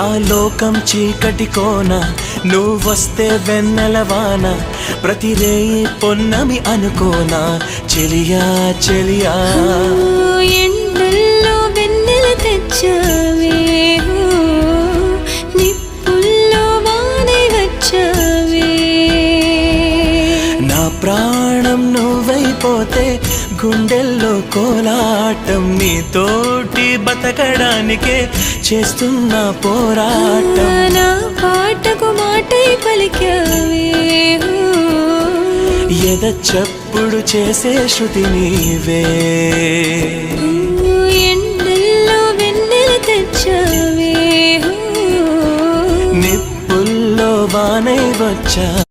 నా లోకం చీకటి కోన నువ్వొస్తే వెన్నెలవాన ప్రతి రేయి పొన్నమి అనుకోనా చెలియా చెలియా ఎండల్లో వెన్నెల తెచ్చావే నిప్పుల్లో వానే వచ్చావే నా ప్రాణం నువ్వైపోతే గుండెల్లో కోలాటం నీతోటి బతకడానికే చేస్తున్న పోరాటం నా పాటకు మాటై పలికావే ఎద చప్పుడు చేసే శృతి నీవే ఎండల్లో వెన్నెల తెచ్చావే నిప్పుల్లో వానై వచ్చా